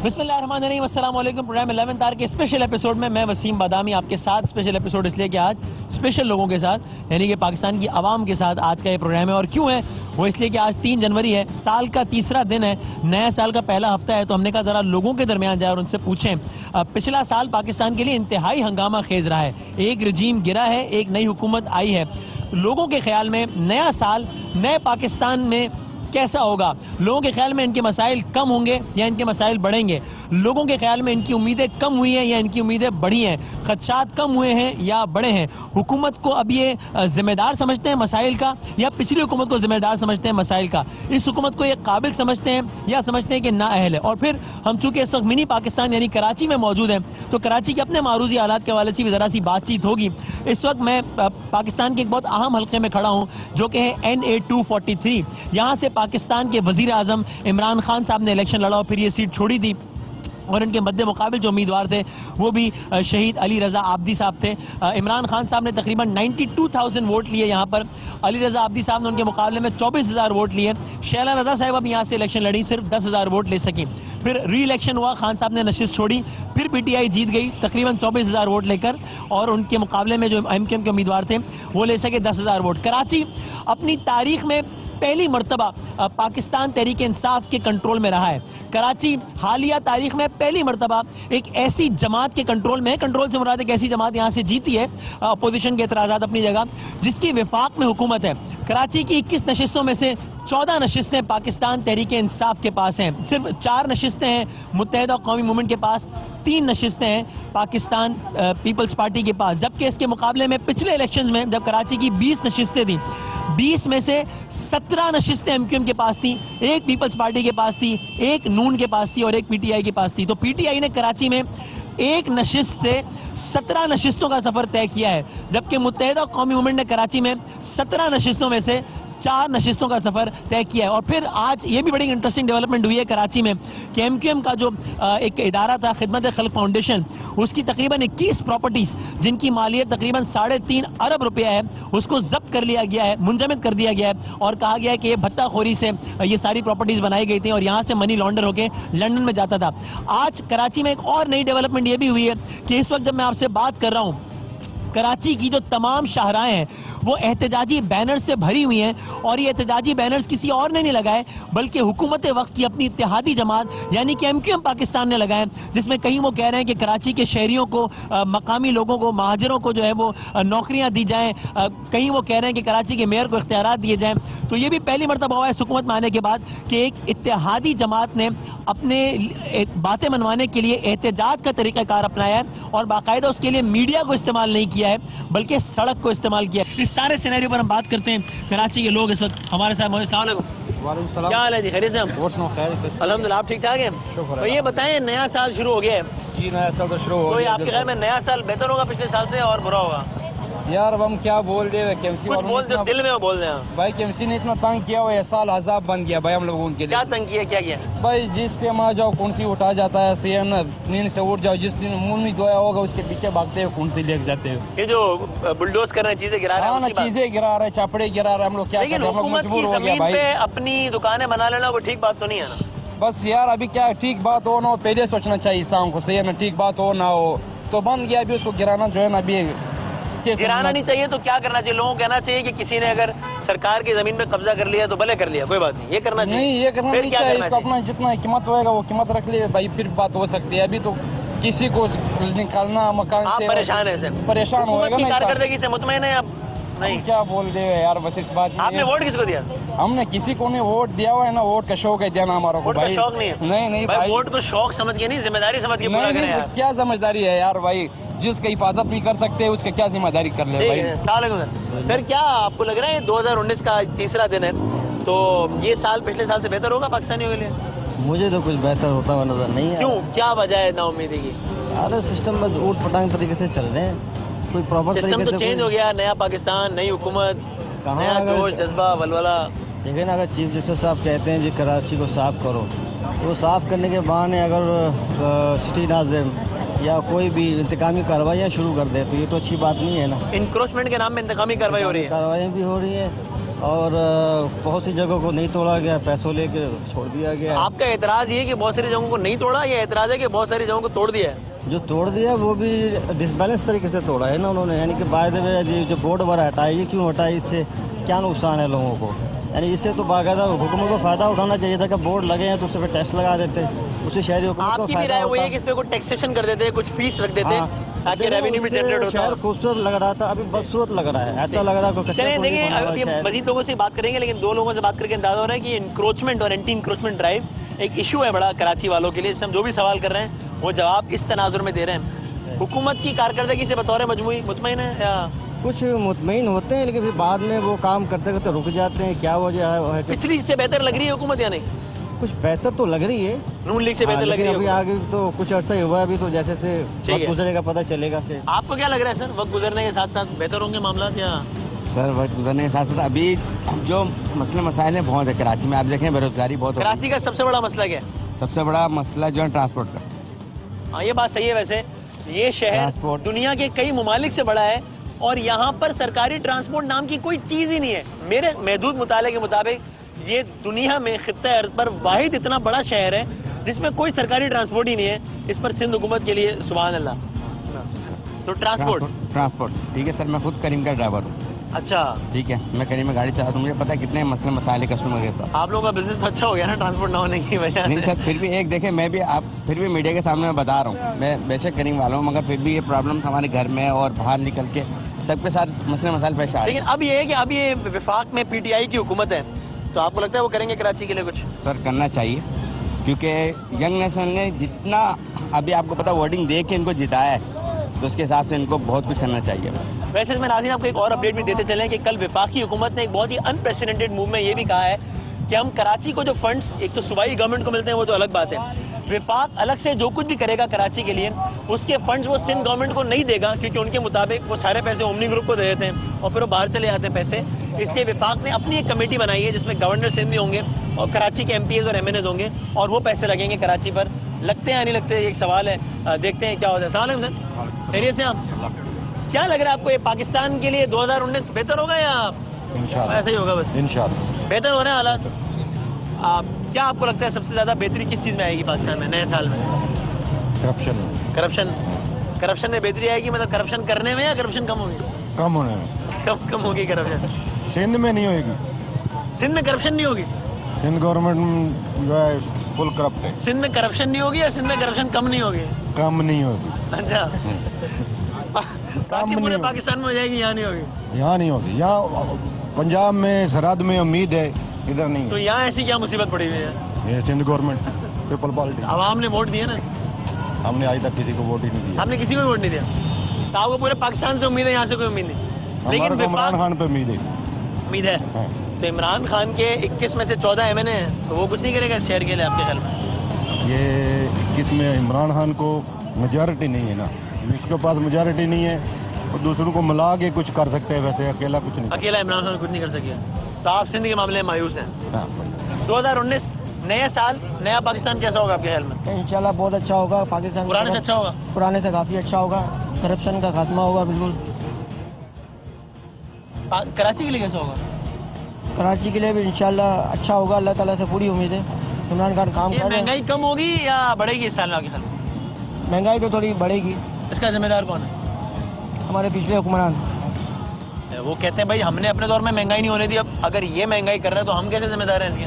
बिस्मिल्लाहिर्रहमानिर्रहीम, अस्सलाम वालेकुम। प्रोग्राम 11th आवर के स्पेशल एपिसोड में मैं वसीम बादामी आपके साथ। स्पेशल एपिसोड इसलिए कि आज स्पेशल लोगों के साथ यानी कि पाकिस्तान की आवाम के साथ आज का ये प्रोग्राम है। और क्यों है वो इसलिए कि आज 3 जनवरी है, साल का तीसरा दिन है, नया साल का पहला हफ्ता है। तो हमने कहा ज़रा लोगों के दरमियान जाए और उनसे पूछें। पिछला साल पाकिस्तान के लिए इंतहाई हंगामा खेज रहा है। एक रजीम गिरा है, एक नई हुकूमत आई है। लोगों के ख्याल में नया साल नए पाकिस्तान में कैसा होगा? लोगों के ख्याल में इनके मसाइल कम होंगे या इनके मसाइल बढ़ेंगे? लोगों के ख्याल में इनकी उम्मीदें कम हुई हैं या इनकी उम्मीदें बढ़ी हैं? खदशात कम हुए हैं या बढ़े हैं? हुकूमत को अब ये जिम्मेदार समझते हैं मसाइल का या पिछली हुकूमत को जिम्मेदार समझते हैं मसाइल का? इस हुकूमत को ये काबिल समझते हैं या समझते हैं कि नाअहल है? और फिर हम चूँकि इस वक्त मिनी पाकिस्तान यानी कराची में मौजूद हैं तो कराची के अपने मारूजी हालात के हवाले से भी ज़रा सी बातचीत होगी। इस वक्त मैं पाकिस्तान के एक बहुत अहम हल्के में खड़ा हूँ जो कि है NA 243। यहाँ से पाकिस्तान के वज़ीर आज़म इमरान खान साहब ने इलेक्शन लड़ा और फिर ये सीट छोड़ी थी और इनके मद्दे मुकाबिल जो उम्मीदवार थे वो भी शहीद अली रज़ा आब्दी साहब थे। इमरान खान साहब ने तकरीबन 92,000 वोट लिए यहाँ पर। अली रज़ा आब्दी साहब ने उनके मुकाबले में 24,000 वोट लिए। शैला रज़ा साहब अब यहाँ से इलेक्शन लड़ी, सिर्फ 10,000 वोट ले सकी। फिर री इलेक्शन हुआ, खान साहब ने नशिस्त छोड़ी, फिर PTI जीत गई तकरीबन 24,000 वोट लेकर और उनके मुकाबले में जो MQM के उम्मीदवार थे वो ले सके 10,000 वोट। कराची अपनी तारीख में पहली मरतबा पाकिस्तान तहरीक इंसाफ के कंट्रोल में रहा है। कराची हालिया तारीख में पहली मरतबा एक ऐसी जमात के कंट्रोल में है, कंट्रोल से मुराद एक ऐसी जमात यहाँ से जीती है, अपोजिशन के एतराज़ात अपनी जगह, जिसकी विफाक में हुकूमत है। कराची की 21 नशिस्तों में से 14 नशिस्तें पाकिस्तान तहरीक इंसाफ के पास हैं, सिर्फ 4 नशिस्तें हैं मुत्तहिदा कौमी मूवमेंट के पास, 3 नशिस्तें हैं पाकिस्तान पीपल्स पार्टी के पास। जबकि इसके मुकाबले में पिछले इलेक्शंस में जब कराची की 20 नशिस्तें थी, 20 में से 17 नशिस्तें MQM के पास थी, एक पीपल्स पार्टी के पास थी, एक नून के पास थी और एक PTI के पास थी। तो PTI ने कराची में एक नशिस्त से 17 नशिस्तों का सफ़र तय किया है, जबकि मुत्तहिदा कौमी मूवमेंट ने कराची में 17 नशिस्तों में से 4 नशिस्तों का सफ़र तय किया है। और फिर आज ये भी बड़ी इंटरेस्टिंग डेवलपमेंट हुई है कराची में कि MQM का जो एक इदारा था खिदमत खल्क फाउंडेशन, उसकी तकरीबन 21 प्रॉपर्टीज़ जिनकी मालियत तकरीबन 3.5 अरब रुपया है उसको जब्त कर लिया गया है, मुंजमद कर दिया गया है और कहा गया है कि ये भत्ताखोरी से ये सारी प्रॉपर्टीज़ बनाई गई थी और यहाँ से मनी लॉन्डर होकर लंदन में जाता था। आज कराची में एक और नई डेवलपमेंट ये भी हुई है कि इस वक्त जब मैं आपसे बात कर रहा हूँ कराची की जो तमाम शाहराएं हैं वो एहतजाजी बैनर से भरी हुई हैं और ये एहतजाजी बैनर्स किसी और ने नहीं लगाए बल्कि हुकूमत वक्त की अपनी इत्तेहादी जमात यानी कि MQM पाकिस्तान ने लगाए, जिसमें कहीं वो कह रहे हैं कि कराची के शहरियों को, मकामी लोगों को, महाजरों को जो है वो नौकरियां दी जाएं, कहीं वो कह रहे हैं कि कराची के मेयर को इख्तियारात दिए जाएं। तो ये भी पहली मरतबा हुआ है हुकूमत में आने के बाद कि एक इत्तेहादी जमात ने अपने बातें मनवाने के लिए एहतजाज का तरीक़ाकार अपनाया है और बाकायदा उसके लिए मीडिया को इस्तेमाल नहीं किया है बल्कि सड़क को इस्तेमाल किया है। इस सारे सिनेरियो पर हम बात करते हैं। कराची के लोग इस वक्त हमारे साथ मौजूद। अस्सलाम वालेकुम। क्या हाल है जी? खैरियत से? हम अल्हम्दुलिल्लाह, आप ठीक ठाक हैं? तो ये बताएं, नया साल शुरू हो गया है जी, नया साल तो शुरू हो गया। तो आपके ख्याल में नया साल बेहतर होगा पिछले साल से और बुरा होगा? यार अब हम क्या बोल दे, KMC कुछ बोल दो, दिल में वो बोल दें भाई। KMC ने इतना तंग किया हुआ है, साल अजाब बन गया भाई हम लोगों के लिए। क्या तंग किया, क्या किया भाई? जिस पे हम आ जाओ कुंसी उठा जाता है, सेन नींद से उठ जाओ, जिस दिन मुंह नहीं धोया होगा उसके पीछे भागते हुए कुंसी लेके जाते हैं। ये जो बुलडोज कर रहे हैं, चीजें गिरा रहे हैं, चीजें गिरा रहे हैं, चापड़े गिरा रहे हैं, हम लोग क्या करें? हम लोग मजबूर हो गया भाई। अपनी दुकानें बना लेना कोई ठीक बात तो नहीं है ना? बस यार अभी क्या ठीक बात हो ना हो, पहले सोचना चाहिए शाम को, सही है ना? ठीक बात हो ना हो तो बन गया, अभी उसको गिराना जो है ना, अभी गिराना नहीं चाहिए। तो क्या करना चाहिए? लोगों को कहना चाहिए कि किसी ने अगर सरकार की जमीन पे कब्जा कर लिया तो भले कर लिया, कोई बात नहीं, ये करना चाहिए? नहीं, ये करना नहीं चाहिए। इसको अपना जितना कीमत होएगा वो कीमत रख ले भाई, फिर बात हो सकती है। अभी तो किसी को निकालना मकान से परेशान है, परेशान होएगा ना। कारकर्दगी से मुतमईन है आप? नहीं, क्या बोल दे यार, बस इस बात में। आपने वोट किसको दिया? हमने किसी को नहीं वोट दिया हुआ है ना, वोट का शौक है देना हमारा को भाई। शौक नहीं है? नहीं भाई, वोट को शौक समझ के नहीं, जिम्मेदारी समझ के पूरा करें यार। क्या समझदारी है यार भाई? जिसकी हिफाजत नहीं कर सकते उसका क्या जिम्मेदारी कर ले भाई। सर क्या आपको लग रहा है 2019 का तीसरा दिन है तो ये साल पिछले साल से बेहतर होगा पाकिस्तानियों के लिए? मुझे तो कुछ बेहतर होता हुआ नजर नहीं है। क्यों, क्या वजह है नाउम्मीदी की? सारे सिस्टम में ऊट पटांग तरीके से चल रहे हैं, कोई प्रॉपर सिस्टम तो चेंज हो गया, नया पाकिस्तान, नई हुकूमत, नया जोश जज्बा वलवला। ठीक है ना? अगर चीफ जस्टिस साहब कहते हैं जी कराची को साफ करो तो साफ करने के बहाने अगर सिटी नाज़िम या कोई भी इंतकामी कार्रवाइयाँ शुरू कर दे तो ये तो अच्छी बात नहीं है ना। इंक्रोचमेंट के नाम में इंतकामी कार्रवाई हो रही है? कार्रवाइयाँ भी हो रही हैं और बहुत सी जगहों को नहीं तोड़ा गया, पैसों लेके छोड़ दिया गया। आपका एतराज ये है कि बहुत सारी जगहों को नहीं तोड़ा, या एतराज है कि बहुत सारी जगहों को तोड़ दिया है? जो तोड़ दिया वो भी डिसबैलेंस तरीके से तोड़ा है ना उन्होंने, यानी कि बाय द वे जो बोर्ड वगैरह हटाई, ये क्यों हटाई, इससे क्या नुकसान है लोगों को? यानी इससे तो बाकायदा हुकूमत को फ़ायदा उठाना चाहिए था कि बोर्ड लगे हैं तो उस पर टैक्स लगा देते, उससे शहरी हुकूमत को आपकी भी फायदा राय वही है होता। कि इस पे कुछ टैक्सेशन कर देते, कुछ फीस रख देते, ताकि रेवेन्यू भी जनरेट होता शहर है। खूबसूरत लग रहा था, अभी बदसूरत लग रहा है, ऐसा लग रहा है कोई कच्चा चलिए पुल नहीं देखिए, बना हुआ अभी शहर। मजीद लोगों से बात करेंगे, लेकिन दो लोगों से बात करके अंदाजा हो रहा है कि इंक्रोचमेंट और एंटी इंक्रोचमेंट ड्राइव एक इशू है बड़ा कराची वालों के लिए। इससे हम जो भी सवाल कर रहे हैं वो जवाब इस तनाजुर में दे रहे हैं। हुकूमत की कारकर्दगी से बतौर मजमूई मुतमईन है या? कुछ मुतमईन होते हैं, लेकिन फिर बाद में वो काम करते करते रुक जाते हैं। क्या वजह है कि पिछली से बेहतर लग रही है हुकूमत या नहीं? कुछ बेहतर तो लग रही है, नून लीग से बेहतर लग लेकिन रही अभी है? आगे तो कुछ अर्सा ही हुआ है, अभी तो जैसे से ठीक है। वक्त गुजरेगा पता चलेगा फिर। आपको क्या लग रहा है सर, वक्त गुजरने के साथ साथ बेहतर होंगे मामला या? सर वक्त गुजरने के साथ साथ अभी जो मसले मसाइल हैं बहुत है कराची में। आप देखें बेरोजगारी बहुत हो रही कराची का सबसे बड़ा मसला क्या है? है। सबसे बड़ा मसला जो है ट्रांसपोर्ट का। हाँ, ये बात सही है। वैसे ये शहर ट्रांसपोर्ट। दुनिया के कई ममालिक से बड़ा है और यहाँ पर सरकारी ट्रांसपोर्ट नाम की कोई चीज़ ही नहीं है। मेरे महदूद मुताले के मुताबिक ये दुनिया में खित्ते अर्ज़ पर वाहिद इतना बड़ा शहर है जिसमें कोई सरकारी ट्रांसपोर्ट ही नहीं है। इस पर सिंध हुकूमत के लिए सुभान अल्लाह। तो ट्रांसपोर्ट ठीक है सर, मैं खुद करीम का ड्राइवर हूँ। अच्छा, ठीक है, मैं करीम में गाड़ी चलाता हूँ, मुझे पता है कितने मसले मसाइल है कस्टमर के साथ। आप लोगों का बिजनेस तो अच्छा हो गया ना ट्रांसपोर्ट ना होने की वजह नहीं से। सर, फिर भी एक देखें, मैं भी आप फिर भी मीडिया के सामने मैं बता रहा हूँ, मैं बेशक करीम वाला हूँ, मगर फिर भी ये प्रॉब्लम्स हमारे घर में और बाहर निकल के सबके साथ मसले मसाइल पेश आ रहे हैं। लेकिन अब ये है कि अब ये विफाक में पीटीआई की हुकूमत है, तो आपको लगता है वो करेंगे कराची के लिए कुछ? सर करना चाहिए, क्योंकि यंग नेशन ने जितना अभी आपको पता वोटिंग दे के इनको जिताया है, तो उसके हिसाब से इनको बहुत कुछ करना चाहिए। वैसे इसमें नाज़रीन आपको एक और अपडेट भी देते चलें कि कल वफाकी हुकूमत ने एक बहुत ही अनप्रेसिडेंटेड मूव में ये भी कहा है कि हम कराची को जो फंड्स एक तो सूबाई गवर्नमेंट को मिलते हैं वो तो अलग बात है, विफाक अलग से जो कुछ भी करेगा कराची के लिए उसके फंड्स वो सिंध गवर्नमेंट को नहीं देगा, क्योंकि उनके मुताबिक वो सारे पैसे ओमनी ग्रुप को दे देते हैं और फिर वो बाहर चले जाते हैं पैसे। इसलिए विफाक ने अपनी एक कमेटी बनाई है जिसमें गवर्नर सिंध भी होंगे और कराची के MPs और MNAs होंगे और वो पैसे लगेंगे कराची पर। लगते हैं या नहीं लगते, एक सवाल है, देखते हैं क्या होता है। सलाम सर, खैरियत से आप? क्या लग रहा है आपको, ये पाकिस्तान के लिए 2019 बेहतर होगा या इंशाल्लाह ऐसा ही होगा? बस इंशाल्लाह बेहतर हो रहे हैं हालात। क्या आपको लगता है सबसे ज़्यादा बेहतरी किस चीज़ में आएगी पाकिस्तान में नए साल में? करप्शन में बेहतरी आएगी, मतलब करप्शन करने में या करप्शन कम होगी? कम होने में। कम होगी करप्शन। सिंध में नहीं होगी, सिंध में करप्शन नहीं होगी? सिंध गवर्नमेंट जो है फुल करप्ट है। सिंध में करप्शन नहीं होगी या सिंध में करप्शन कम नहीं होगी? कम नहीं होगी, अच्छा, बाकी पूरे पाकिस्तान में हो जाएगी, यहाँ नहीं होगी? यहाँ नहीं होगी। यहाँ पंजाब में सरहद में उम्मीद है, इधर नहीं तो है। यहाँ ऐसी क्या मुसीबत पड़ी हुई है? ये सिंध गवर्नमेंट पीपल पार्टी, आवाम ने वोट दिया ना, हमने आज तक किसी को वोट ही नहीं दिया। आपने किसी को भी वोट नहीं दिया, तो आपको पूरे पाकिस्तान से उम्मीद है, यहाँ से कोई उम्मीद नहीं? हमारे को इमरान विफाक खान पे उम्मीद है। उम्मीद है। हाँ। तो इमरान खान के 21 में से 14 MNA हैं, तो वो कुछ नहीं करेगा इस शहर के लिए आपके ख्याल में? ये किसमें इमरान खान को मेजॉरिटी नहीं है ना, इसके पास मेजॉरिटी नहीं है और दूसरों को मिला के कुछ कर सकते हैं, वैसे अकेला कुछ नहीं। अकेला इमरान खान कुछ नहीं कर सके, तो आप सिंध के मामले में मायूस हैं? हाँ। 2019 नया साल, नया पाकिस्तान कैसा होगा आपके ख्याल में? इंशाल्लाह बहुत अच्छा होगा पाकिस्तान। पुराने से अच्छा होगा? पुराने से काफ़ी अच्छा होगा, करप्शन का खात्मा होगा बिल्कुल। कराची के लिए कैसा होगा? कराची के लिए भी इंशाल्लाह अच्छा होगा, अल्लाह ताला से पूरी उम्मीद है। इमरान खान काम ये कर रहे हैं। महंगाई कम होगी या बढ़ेगी इस साल आपके ख्याल में? महंगाई तो थोड़ी बढ़ेगी। इसका जिम्मेदार कौन है? हमारे पिछले हुक्मरान। वो कहते हैं भाई हमने अपने दौर में महंगाई नहीं होने दी, अब अगर ये महंगाई कर रहा है तो हम कैसे जिम्मेदार हैं इसके?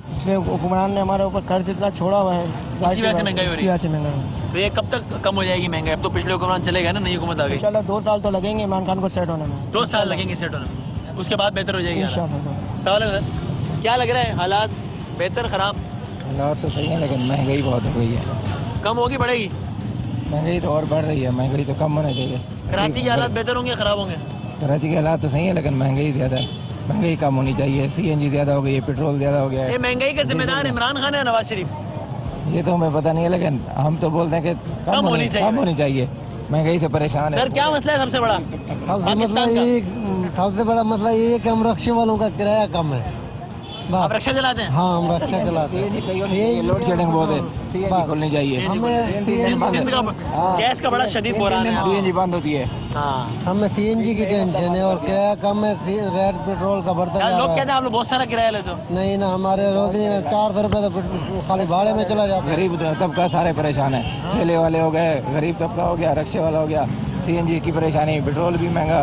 पिछले हुक्मरान ने हमारे ऊपर कर्ज इतना छोड़ा हुआ है, उसकी वजह से महंगाई हो रही है। उसकी वजह से महंगाई हो रही है। तो ये कब तक कम हो जाएगी महंगाई? अब तो पिछले हुक्मरान चले गए ना, नई हुकूमत आ गई। इंशाल्लाह 2 साल तो लगेंगे इमरान खान को सेट होने में। 2 साल लगेंगे सेट होने में, उसके बाद बेहतर हो जाएगी हालात। इंशाल्लाह। सवाल है सर, क्या लग रहा है हालात बेहतर खराब? हालात तो सही है, लेकिन महंगाई बहुत हो गई है। कम होगी बढ़ेगी? महंगाई तो और बढ़ रही है, महंगाई तो कम होना चाहिए। कराची के हालात बेहतर होंगे खराब होंगे? कराची के हालात तो सही है, लेकिन महंगाई ज़्यादा है, महंगाई कम होनी चाहिए। CNG ज़्यादा हो गई है, पेट्रोल ज़्यादा हो गया ये है। महंगाई का जिम्मेदार इमरान खान है नवाज शरीफ? ये तो हमें पता नहीं है, लेकिन हम तो बोलते हैं कि कम होनी चाहिए। महंगाई से परेशान है। सर क्या मसला है सबसे बड़ा पाकिस्तान का? सबसे बड़ा मसला ये है कि हम रक्षा वालों का किराया कम है। आप रक्षा चलाते हैं? हाँ, हम रक्षा चलाते हैं। सही होनी चाहिए, लोड शेडिंग बहुत है, सीएनजी खोलनी चाहिए। सिंध का गैस का बड़ा शदीद बुरान है। सीएनजी बंद होती है। हाँ, हमें सीएनजी की टेंशन है और किराया कम है, रेट पेट्रोल का बढ़ता जा लोग रहा कहते है। हैं आप लोग बहुत सारा किराया लेते हो। नहीं ना, हमारे रोजी में 400 रुपये तो खाली भाड़े में चला जाता है। गरीब तबका सारे परेशान है, ठेले वाले हो गए, गरीब तबका हो गया, रिक्शे वाला हो गया, सीएनजी की परेशानी, पेट्रोल भी महंगा।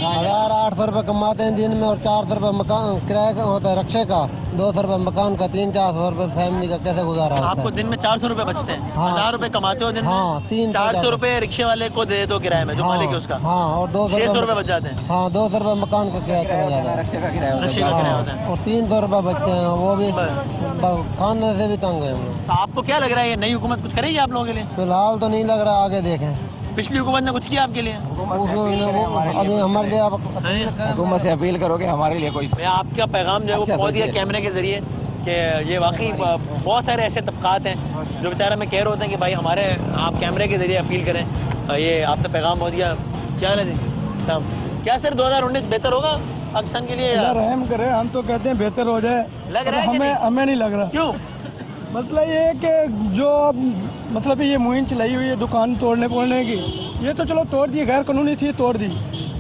1800 रुपये कमाते हैं दिन में और 400 रुपये मकान किराया का होता है, रिक्शे का 200 रुपये मकान का, 300-400 रुपये फैमिली का कैसे गुजारा होता आपको है? दिन में 400 रुपये बचते हैं? हाँ। 1000 रुपये कमाते हो दिन में? हाँ, 400 रुपये रिक्शे वाले को दे दो किराए में, जो मालिक है उसका। हाँ, और 200 600 रुपये बच जाते हैं। हाँ, 200 रुपये मकान का किराया चला जाता है। रिक्शे का किराया होता रिक्शे है। का किराया होता है। और 300 रुपये बचते हैं, वो भी खाने से भी तंग है हम लोग। तो आपको क्या लग रहा है, ये नई हुकूमत कुछ करेगी आप लोगों के लिए? फिलहाल तो नहीं लग रहा, आगे देखें। पिछली हुकूमत ने कुछ किया आपके लिए? अभी हमारे लिए हुकूमत से अपील करो कि हमारे लिए कोई मैं आपका पैगाम जो है वो अच्छा पहुंच दिया सोचिए। कैमरे के जरिए कि ये वाकई बहुत सारे ऐसे तबकात हैं जो बेचारा में कह रहे होते हैं कि भाई हमारे आप कैमरे के जरिए अपील करें। ये आपने पैगाम पहुंच दिया। क्या क्या सर 2019 बेहतर होगा पाकिस्तान के लिए? रहम करे, हम तो कहते हैं बेहतर हो जाए। लग रहा है कि हमें नहीं? हमें नहीं लग रहा। क्यों? मसला ये है कि जो अब मतलब ये मुहिम चलाई हुई है दुकान तोड़ने फोड़ने की, ये तो चलो तोड़ दी, गैर कानूनी थी, तोड़ दी।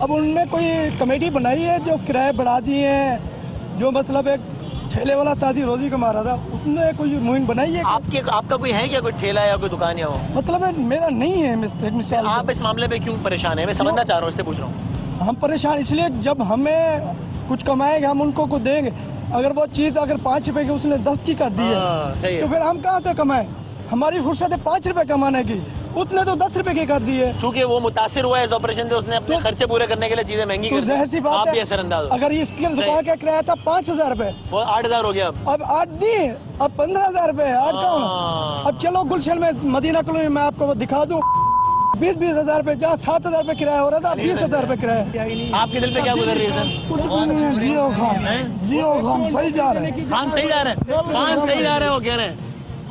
अब उनने कोई कमेटी बनाई है जो किराए बढ़ा दिए हैं, जो मतलब एक ठेले वाला ताजी रोजी कमा रहा था, उसने कोई मुहिम बनाई है। आपका कोई है क्या, कोई ठेला या कोई दुकान या वो? मतलब है, मेरा नहीं है। एक मिसाल आप इस मामले पे क्यों परेशान है? मैं समझना चाह रहा हूँ, इससे पूछ रहा हूँ। हम परेशान इसलिए जब हमें कुछ कमाएंगे हम उनको कुछ देंगे। अगर वो चीज़ अगर 5 रुपए की उसने 10 की कर दी सही है है। तो फिर हम कहाँ से कमाएं? हमारी फुर्सत है 5 रुपए कमाने की, उसने तो 10 रुपए की कर दी है। चूंकि वो मुतासिर हुआ है इस ऑपरेशन से, उसने अपने खर्चे पूरे करने के लिए चीजें महंगी तो कर दी। जहर सी बात आप भी है। असरअंदाज हो। अगर इसकी दुकान का किराया था 5000 रुपए, वो 8000 हो गया अब। 8 दिए, अब 15000 रुपए। आज कौन? अब चलो गुलशन में मदीना कॉलोनी में आपको दिखा दूं, 20-20 हजार रुपए, जहाँ 7000 रुपए किराया हो रहा था, 20,000 रुपए किराया। आपके दिल पे क्या गुजर रही है सर? कुछ भी नहीं है। जियो खान सही जा रहे हैं, खान सही जा रहे हैं, खान सही जा रहे हैं, वो कह रहे हैं।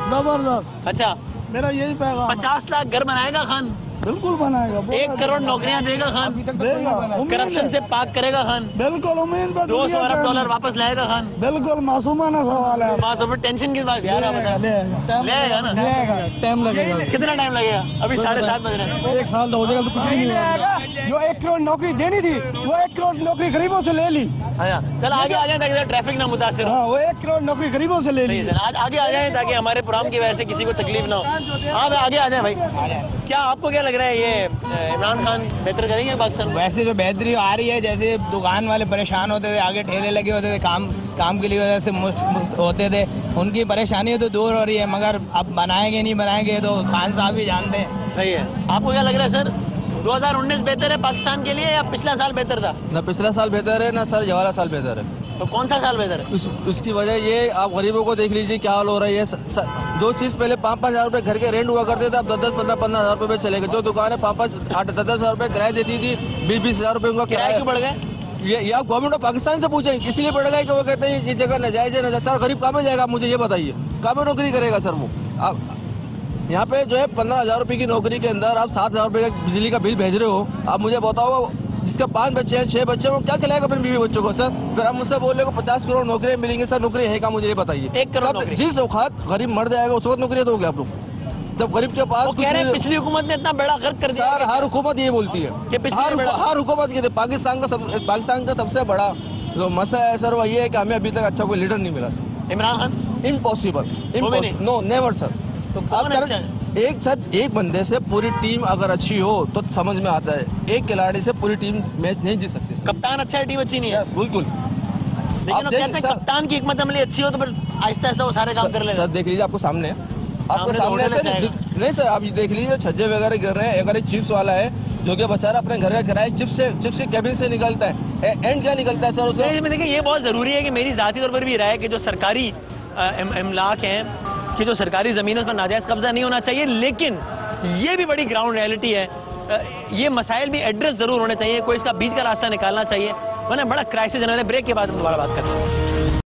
जबरदस्त। अच्छा, मेरा यही पैगाम। 50 लाख घर बनाएगा खान, बिल्कुल बनाएगा, 1 करोड़ नौकरियां देगा खान, देगा, उम्मीद करप्शन है। से पाक करेगा खान, बिल्कुल उम्मीद पे 200 अरब डॉलर वापस लाएगा खान। बिल्कुल मासूमाना सवाल है। पास ओवर टेंशन की बात यार, आप बताएं। ले आएगा ना? टाइम लगेगा। कितना टाइम लगेगा? अभी 7:30 बज रहे हैं। 1 साल तो हो जाएगा, तो कुछ भी नहीं होगा। जो 1 करोड़ नौकरी देनी थी, वो 1 करोड़ नौकरी गरीबों से ले ली। अच्छा, चल आगे आ जाए ताकि ट्रैफिक ना मुतासिर हो। हाँ, वो 1 करोड़ नौकरी गरीबों से ले ली। आज आगे आ जाए ताकि हमारे प्रोग्राम की वजह से किसी को तकलीफ ना हो। हाँ भाई, आगे आ जाए भाई। क्या आपको क्या लग रहा है, ये इमरान खान बेहतर करेंगे पाकिस्तान में? वैसे जो बेहतरी आ रही है, जैसे दुकान वाले परेशान होते थे, आगे ठेले लगे होते थे, काम के लिए वजह से होते थे, उनकी परेशानी तो दूर हो रही है। मगर अब बनाएंगे नहीं बनाएंगे तो खान साहब भी जानते हैं। सही है। आपको क्या लग रहा है सर, 2019 बेहतर है पाकिस्तान के लिए या पिछला साल बेहतर था? ना पिछला साल बेहतर है, ना सर ये वाला साल बेहतर है। तो कौन सा साल बेहतर है? उसकी वजह ये, आप गरीबों को देख लीजिए क्या हाल हो रहा है। जो चीज़ पहले 5-5 हज़ार रुपये घर के रेंट हुआ करते थे, अब 10-10, 15-15 हज़ार रुपये में चले गए। जो दुकानें 5-5, 8-10 हज़ार रुपये किराया देती थी, 20-20 हज़ार रुपये उनका किराए क्यों बढ़ गए? ये आप गवर्नमेंट ऑफ पाकिस्तान से पूछें, इसलिए बढ़ गए कि वो कहते हैं ये जगह नाजायज़ है। सर गरीब कहाँ पे जाएगा, आप मुझे ये बताइए, कहाँ पे नौकरी करेगा सर वो? आप यहाँ पे जो है 15,000 रुपये की नौकरी के अंदर आप 7,000 रुपये का बिजली का बिल भेज रहे हो। आप मुझे बताओ, जिसका 5 बच्चे हैं, 6 बच्चे हैं, वो क्या खिलाएगा अपने बीवी बच्चों को सर? फिर आप मुझसे बोल रहे हो 50 करोड़ नौकरियाँ मिलेंगी। सर नौकरी है क्या, मुझे ये बताइए। 1 करोड़ नौकरी। जिस वक्त गरीब मर जाएगा उस वक्त नौकरियाँ दोगे आप लोग, जब गरीब के पास कुछ नहीं। पिछली हुकूमत ने इतना बड़ा खर्च कर दिया सर, हर हुकूमत ये बोलती है, हर हुकूमत ये। पाकिस्तान का सबसे बड़ा जो मसला है सर, वो ये है कि हमें अभी तक अच्छा कोई लीडर नहीं मिला sir. Imran Khan impossible, no never sir. एक बंदे से पूरी टीम अगर अच्छी हो तो समझ में आता है, एक खिलाड़ी से पूरी टीम मैच नहीं जीत सकती सर। कप्तान अच्छा है, टीम अच्छी नहीं है। बिल्कुल। लेकिन कहते हैं कप्तान की हिकमत अमली अच्छी हो तो फिर आहिस्ता आहिस्ता वो सारे काम कर लेगा। सर देख लीजिए, आपको सामने है, आपके सामने से नहीं सर, आप ये देख लीजिए छज्जे वगैरह गिर रहे हैं। अगर एक चिप्स वाला है जो कि बेचारा अपने घर का किराया चिप्स के कैबिन से निकलता है, एंड क्या निकलता है सर उसका? देखिए, ये बहुत ज़रूरी है कि मेरी ज़ाती तौर पर भी राय है कि जो सरकारी इमलाक हैं, कि जो सरकारी ज़मीन है उस पर नाजायज़ कब्जा नहीं होना चाहिए। लेकिन ये भी बड़ी ग्राउंड रियलिटी है, ये मसाइल भी एड्रेस ज़रूर होने चाहिए, कोई इसका बीच का रास्ता निकालना चाहिए, वरना बड़ा क्राइसिस जनरल है। ब्रेक के बाद हम दोबारा बात करते हैं।